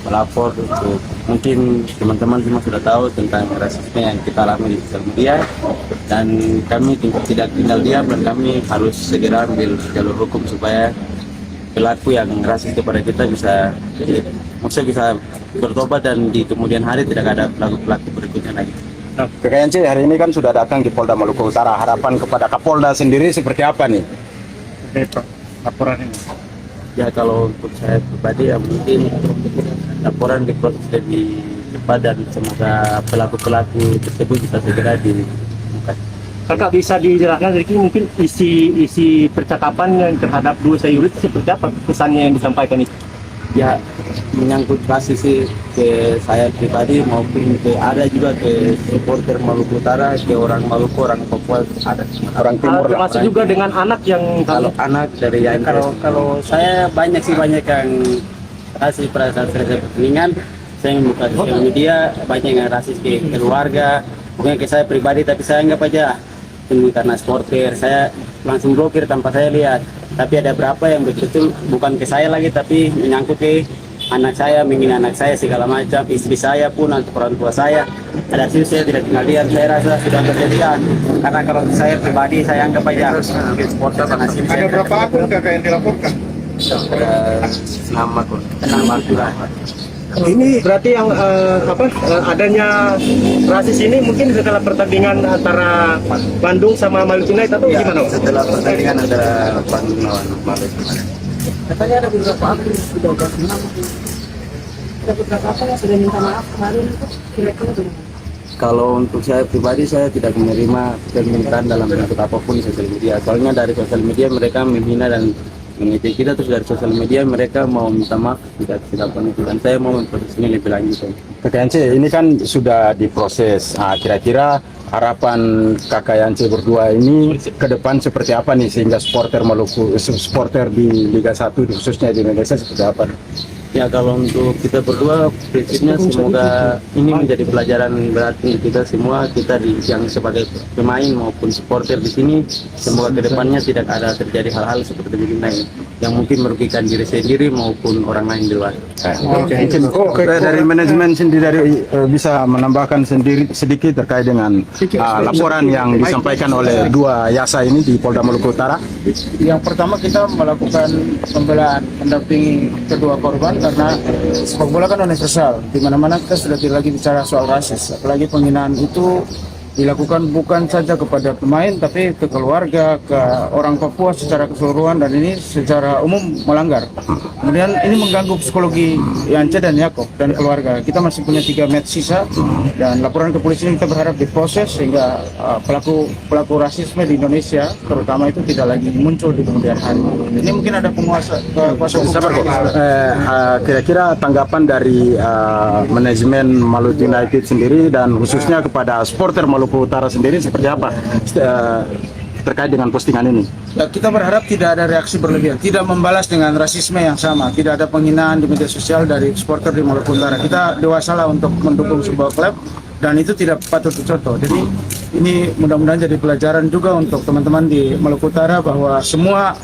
melapor untuk mungkin teman-teman semua sudah tahu tentang rasisme yang kita alami di sosial media, dan kami tidak tinggal diam dan kami harus segera ambil jalur hukum supaya pelaku yang rasis kepada kita bisa bertobat dan di kemudian hari tidak ada pelaku-pelaku berikutnya lagi. KKNC hari ini kan sudah datang di Polda Maluku Utara. Harapan kepada Kapolda sendiri seperti apa nih? Laporan ini. Ya kalau untuk saya pribadi ya mungkin laporan diproses lebih cepat dan semoga pelaku-pelaku tersebut bisa segera ditemukan. Kakak bisa dijelaskan sedikit mungkin isi percakapan yang terhadap dua sayurit seperti apa pesannya yang disampaikan itu? Ya menyangkut rasis sih ke saya pribadi maupun ada juga ke supporter Maluku Utara, ke orang Maluku, orang Papua, ada Orang timur lah. Termasuk juga dengan anak yang kalau anak dari yang kalau saya banyak yang rasis pada saat saya pertandingan, saya membuka sosial media banyak yang rasis ke keluarga, bukan ke saya pribadi, tapi saya anggap aja ini karena supporter saya langsung blokir tanpa saya lihat. Tapi ada berapa yang betul bukan ke saya lagi tapi menyangkut ke anak saya, menghina anak saya segala macam, istri saya pun atau orang tua saya. Ada sih saya tidak tinggal diam, saya rasa sudah kejadian. Karena kalau saya pribadi saya anggap aja supporter nasib saya. Ada berapa akun kakak yang dilaporkan? Nama kurang. ini berarti yang adanya rasis ini mungkin setelah pertandingan antara Bandung sama Maluku United atau Ya, gimana? setelah pertandingan ada Bandung lawan Maluku. Katanya ada beberapa akun yang sudah ganti nama. Ada beberapa akun yang sudah minta maaf kemarin itu kira-kira bagaimana? Kalau untuk saya pribadi, saya tidak menerima permintaan dalam bentuk apapun di sosial media. Soalnya dari sosial media mereka menghina dan mengejek kita, terus dari sosial media mereka mau minta maaf tidak pun itu. Dan saya mau memproses ini lebih lanjut. KKNC ini kan sudah diproses. Kira-kira harapan KKNC berdua ini ke depan seperti apa nih sehingga supporter Maluku, supporter di Liga 1 khususnya di Indonesia seperti apa? Ya kalau untuk kita berdua prinsipnya semoga ini menjadi pelajaran berarti kita semua, kita yang sebagai pemain maupun supporter di sini, semoga kedepannya tidak ada terjadi hal-hal seperti begini yang mungkin merugikan diri sendiri maupun orang lain di luar. Dari manajemen sendiri bisa menambahkan sedikit terkait dengan laporan yang disampaikan oleh dua Yasa ini di Polda Maluku Utara. Yang pertama kita melakukan pembelaan mendampingi kedua korban karena sepak bola kan universal, di mana-mana kita sudah tidak lagi bicara soal rasis, apalagi penghinaan itu dilakukan bukan saja kepada pemain tapi ke keluarga, ke orang Papua secara keseluruhan, dan ini secara umum melanggar. Kemudian ini mengganggu psikologi Yance dan Yakob dan keluarga. Kita masih punya 3 match sisa dan laporan ke polisi kita berharap diproses sehingga pelaku rasisme di Indonesia terutama itu tidak lagi muncul di kemudian hari. Ini mungkin ada kuasa hukum. Kira-kira tanggapan dari manajemen Maluku United sendiri dan khususnya kepada supporter Maluku Utara sendiri seperti apa terkait dengan postingan ini? Ya, kita berharap tidak ada reaksi berlebihan, tidak membalas dengan rasisme yang sama, tidak ada penghinaan di media sosial dari supporter di Maluku Utara. Kita dewasalah untuk mendukung sebuah klub dan itu tidak patut dicontoh. Jadi ini mudah-mudahan jadi pelajaran juga untuk teman-teman di Maluku Utara bahwa semua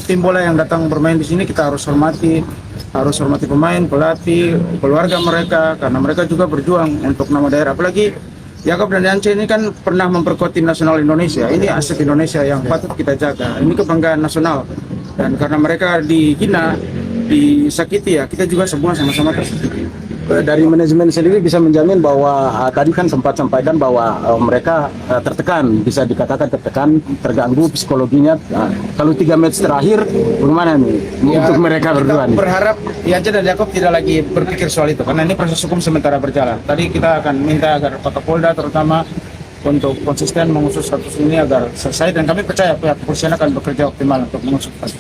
tim bola yang datang bermain di sini kita harus hormati pemain, pelatih, keluarga mereka, karena mereka juga berjuang untuk nama daerah. Apalagi Yakob dan Yance ini kan pernah memperkuat tim nasional Indonesia. Ini aset Indonesia yang patut kita jaga. Ini kebanggaan nasional. Dan karena mereka dihina, disakiti, ya kita juga semua sama-sama tersakiti. Dari manajemen sendiri bisa menjamin bahwa tadi kan sempat sampaikan bahwa mereka tertekan, bisa dikatakan tertekan, terganggu psikologinya. Kalau 3 match terakhir, bagaimana nih untuk mereka berdua? Berharap Yance dan Yakob tidak lagi berpikir soal itu, karena ini proses hukum sementara berjalan. Tadi kita akan minta agar Pak Kapolda terutama untuk konsisten mengusut kasus ini agar selesai, dan kami percaya pihak kepolisian akan bekerja optimal untuk mengusut kasus.